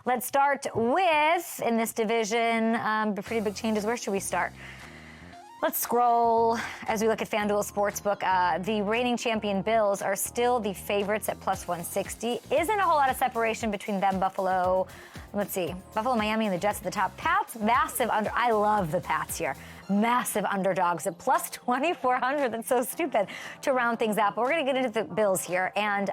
Let's start with, in this division, pretty big changes. Where should we start? Let's scroll as we look at FanDuel Sportsbook. The reigning champion Bills are still the favorites at plus 160. Isn't a whole lot of separation between them, Buffalo. Let's see. Buffalo, Miami, and the Jets at the top. Pats, massive under. I love the Pats here. Massive underdogs at plus 2,400. That's so stupid to round things out. But we're going to get into the Bills here. And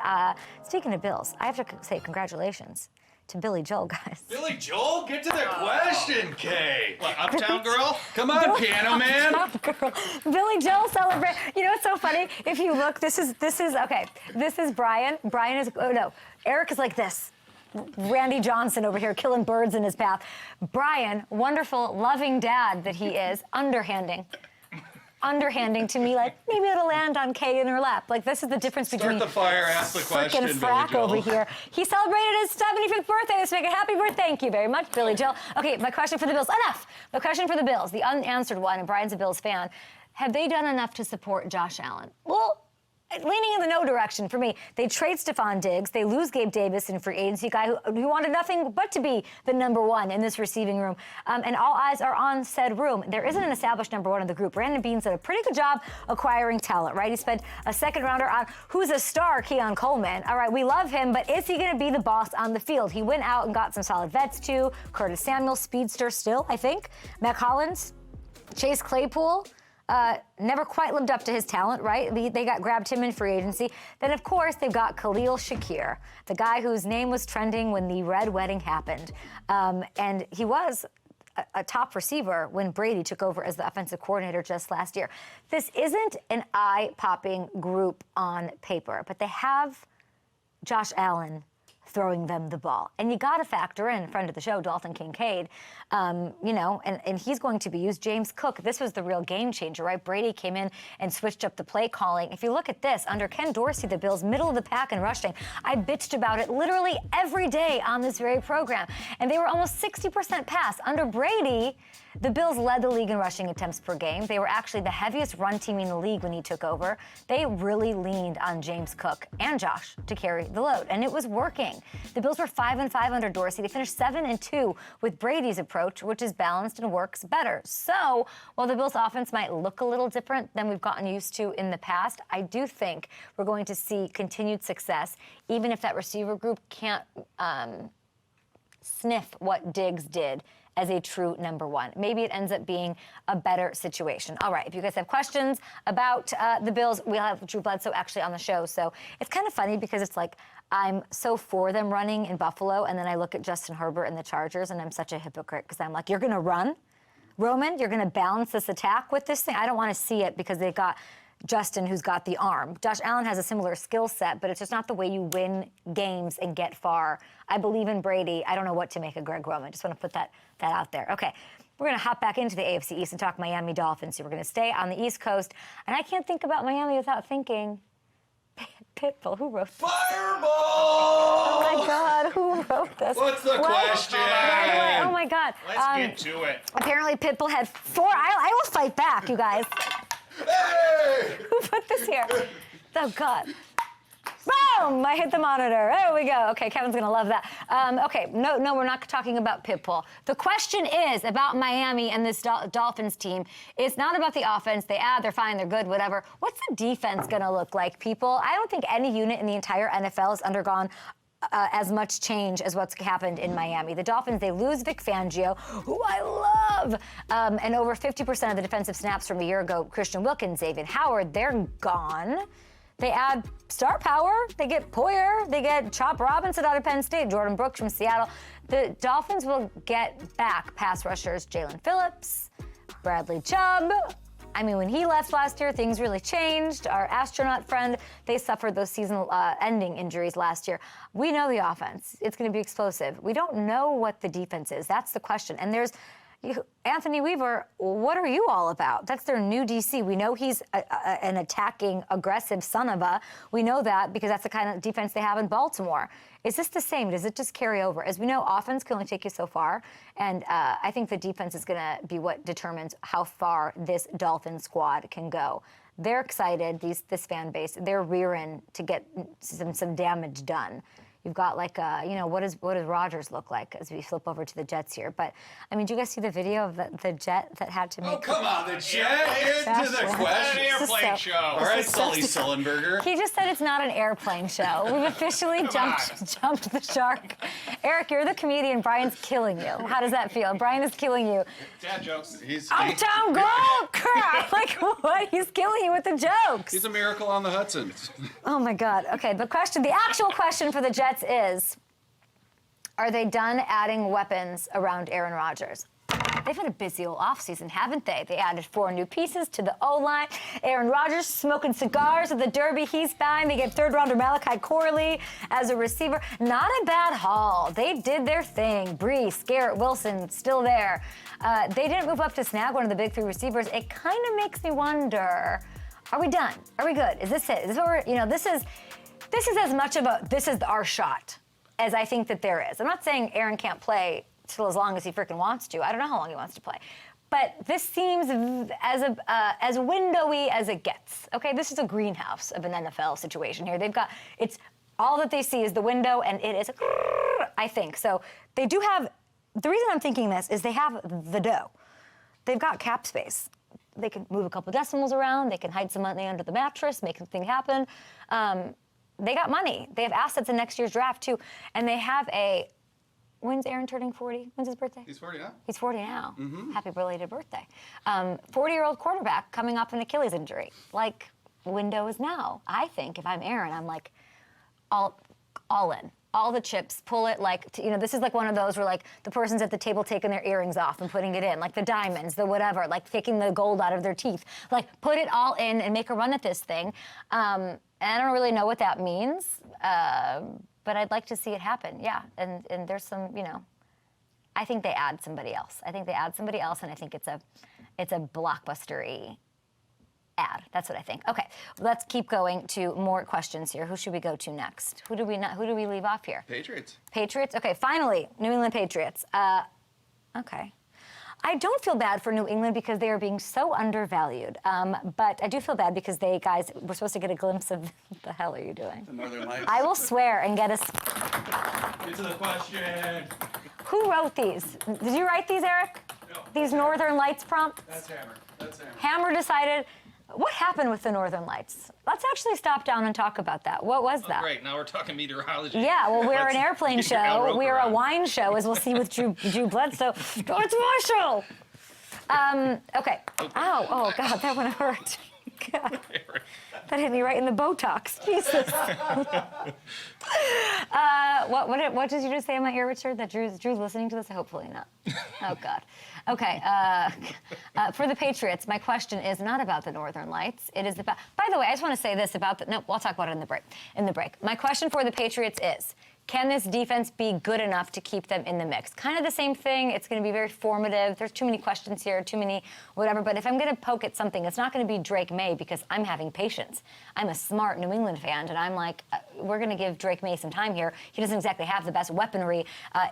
speaking of Bills, I have to say congratulations to Billy Joel, guys. Billy Joel? Get to the question, Kay. What, Uptown Girl? Come on, Piano Man. Girl. Billy Joel celebrate. You know what's so funny? If you look, this is okay. This is Brian. Brian is, oh no, Eric is like this. Randy Johnson over here killing birds in his path. Brian, wonderful, loving dad that he is, underhanding to me, like maybe it'll land on Kay in her lap. Like this is the difference between Start the fire, ask the question, frickin' frack over here. He celebrated his 75th birthday this week. A happy birthday. Thank you very much, Billy Joel. Okay, my question for the Bills. Enough. My question for the Bills, the unanswered one, and Brian's a Bills fan. Have they done enough to support Josh Allen? Well, leaning in the no direction for me. They trade Stephon Diggs. They lose Gabe Davis in free agency, a guy who wanted nothing but to be the number one in this receiving room. And all eyes are on said room. There isn't an established number one in the group. Brandon Beane's did a pretty good job acquiring talent, right? He spent a second rounder on who's a star, Keon Coleman. All right, we love him, but is he going to be the boss on the field? He went out and got some solid vets too. Curtis Samuel, speedster still, I think. Mac Hollins, Chase Claypool. Never quite lived up to his talent, right? They grabbed him in free agency. Then, of course, they've got Khalil Shakir, the guy whose name was trending when the Red Wedding happened. And he was a top receiver when Brady took over as the offensive coordinator just last year. This isn't an eye-popping group on paper, but they have Josh Allen throwing them the ball. And you got to factor in, friend of the show, Dalton Kincaid, and he's going to be used. James Cook, this was the real game changer, right? Brady came in and switched up the play calling. If you look at this, under Ken Dorsey, the Bills, middle of the pack in rushing. I bitched about it literally every day on this very program. And they were almost 60% pass. Under Brady, the Bills led the league in rushing attempts per game. They were actually the heaviest run team in the league when he took over. They really leaned on James Cook and Josh to carry the load, and it was working. The Bills were 5-5 under Dorsey. They finished 7-2 with Brady's approach, which is balanced and works better. So while the Bills' offense might look a little different than we've gotten used to in the past, I do think we're going to see continued success, even if that receiver group can't sniff what Diggs did as a true number one. Maybe it ends up being a better situation. All right, if you guys have questions about the Bills, we'll have Drew Bledsoe actually on the show. So it's kind of funny because it's like I'm so for them running in Buffalo, and then I look at Justin Herbert and the Chargers, and I'm such a hypocrite because I'm like, you're going to run? Roman, you're going to balance this attack with this thing? I don't want to see it because they've got Justin, who's got the arm. Josh Allen has a similar skill set, but it's just not the way you win games and get far. I believe in Brady. I don't know what to make of Greg Roman. Just want to put that out there. Okay, we're going to hop back into the AFC East and talk Miami Dolphins. So we're going to stay on the East Coast. And I can't think about Miami without thinking Pitbull. Who wrote this? Fireball! Oh, my God. Who wrote this? What's the question? Oh, my God. Let's get to it. Apparently, Pitbull had 4. I will fight back, you guys. Hey! Who put this here? Oh, God. Boom! I hit the monitor. There we go. Okay, Kevin's going to love that. Okay, no, we're not talking about Pitbull. The question is about Miami and this Dolphins team. It's not about the offense. They're fine, they're good, whatever. What's the defense going to look like, people? I don't think any unit in the entire NFL has undergone as much change as what's happened in Miami. The Dolphins, they lose Vic Fangio, who I love, and over 50% of the defensive snaps from a year ago, Christian Wilkins, Xavier Howard, they're gone. They add star power. They get Poyer. They get Chop Robinson out of Penn State, Jordan Brooks from Seattle. The Dolphins will get back pass rushers Jalen Phillips, Bradley Chubb. I mean, when he left last year, things really changed. Our astronaut friend, they suffered those season-ending injuries last year. We know the offense. It's going to be explosive. We don't know what the defense is. That's the question. And there's Anthony Weaver, what are you all about? That's their new DC. We know he's an attacking, aggressive son of a. We know that because that's the kind of defense they have in Baltimore. Is this the same? Does it just carry over? As we know, offense can only take you so far, and I think the defense is going to be what determines how far this Dolphin squad can go. They're excited, this fan base. They're rearing to get some damage done. You've got like, what does Rodgers look like as we flip over to the Jets here? But I mean, do you guys see the video of the jet that had to make? Oh, come on, the jet. Get to the question. An airplane show. All right, Sully Sullenberger. He just said it's not an airplane show. We've officially jumped the shark. Eric, you're the comedian. Brian's killing you. How does that feel? Brian is killing you. Dad jokes. Uptown girl, crap! Like what? He's killing you with the jokes. He's a miracle on the Hudson. Oh my God. Okay, the actual question for the Jets is, are they done adding weapons around Aaron Rodgers? They've had a busy old offseason, haven't they? They added 4 new pieces to the O-line. Aaron Rodgers smoking cigars at the Derby. He's fine. They get third-rounder Malachi Corley as a receiver. Not a bad haul. They did their thing. Brees, Garrett Wilson, still there. They didn't move up to snag one of the big 3 receivers. It kind of makes me wonder, are we done? Are we good? Is this it? Is this what we're, this is as much of this is our shot as I think that there is. I'm not saying Aaron can't play till as long as he freaking wants to. I don't know how long he wants to play. But this seems as windowy as it gets. Okay, this is a greenhouse of an NFL situation here. It's all that they see is the window, and it is, I think. So they do have, the reason I'm thinking this is they have the dough. They've got cap space. They can move a couple decimals around. They can hide some money under the mattress, make something happen. They got money. They have assets in next year's draft, too. And they have when's Aaron turning 40? When's his birthday? He's 40 now. He's 40 now. Mm-hmm. Happy belated birthday. 40-year-old quarterback coming off an Achilles injury. Like, window is now. I think if I'm Aaron, I'm like, all in. All the chips, pull it this is like one of those where like the person's at the table taking their earrings off and putting it in, like the diamonds, the whatever, like taking the gold out of their teeth. Like put it all in and make a run at this thing. And I don't really know what that means, but I'd like to see it happen, yeah. And there's some, I think they add somebody else. And I think it's a blockbuster-y ad. That's what I think. Okay, let's keep going to more questions here. Who should we go to next? Who do we leave off here? Patriots. Patriots? Okay, finally, New England Patriots. Okay. I don't feel bad for New England because they are being so undervalued. But I do feel bad because we're supposed to get a glimpse of, what the hell are you doing? The Northern Lights. I will swear and get us. Get to the question. Who wrote these? Did you write these, Eric? No. These Northern Lights prompts? That's Hammer. Hammer decided. What happened with the Northern Lights? Let's actually stop down and talk about that. What was that? Great, now we're talking meteorology. Yeah, well, we're an airplane show. We're a around. wine show, as we'll see with Drew Bledsoe. It's my show. Okay. Ow, oh, God, that one hurt. God. That hit me right in the Botox. Jesus. What did you just say in my ear, Richard? That Drew's listening to this? Hopefully not. Oh, God. Okay. For the Patriots, my question is not about the Northern Lights. It is about. By the way, I just want to say this about the. No, we'll talk about it in the break. My question for the Patriots is: can this defense be good enough to keep them in the mix? Kind of the same thing. It's going to be very formative. There's too many questions here, too many whatever. But if I'm going to poke at something, it's not going to be Drake May because I'm having patience. I'm a smart New England fan, and I'm like, we're going to give Drake May some time here. He doesn't exactly have the best weaponry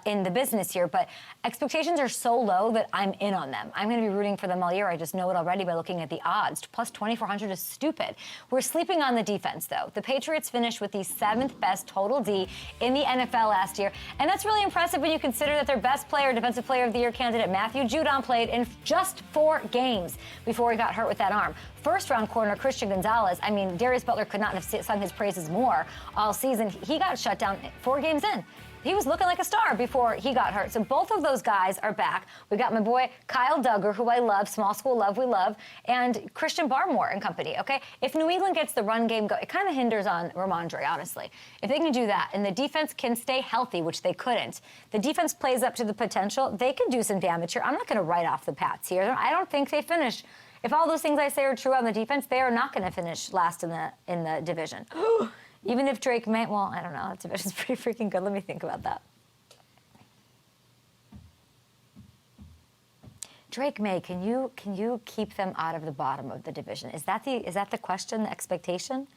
in the business here, but expectations are so low that I'm in on them. I'm going to be rooting for them all year. I just know it already by looking at the odds. Plus 2,400 is stupid. We're sleeping on the defense, though. The Patriots finished with the 7th best total D in the NFL last year, and that's really impressive when you consider that their best player, Defensive Player of the Year candidate Matthew Judon, played in just 4 games before he got hurt with that arm. First-round corner Christian Gonzalez, I mean, Darius Butler could not have sung his praises more all season. He got shut down 4 games in. He was looking like a star before he got hurt. So both of those guys are back. We got my boy Kyle Duggar, who I love, small school love, we love, and Christian Barmore and company, okay? If New England gets the run game going, it kind of hinders on Ramondre, honestly. If they can do that and the defense can stay healthy, which they couldn't, the defense plays up to the potential, they can do some damage here. I'm not going to write off the Pats here. I don't think they finish. If all those things I say are true on the defense, they are not going to finish last in the division. Even if Drake May, well, I don't know. That division's pretty freaking good. Let me think about that. Drake May, can you keep them out of the bottom of the division? Is that the question, the expectation?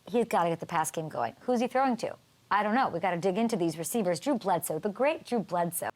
He's got to get the pass game going. Who's he throwing to? I don't know. We got to dig into these receivers. Drew Bledsoe, the great Drew Bledsoe.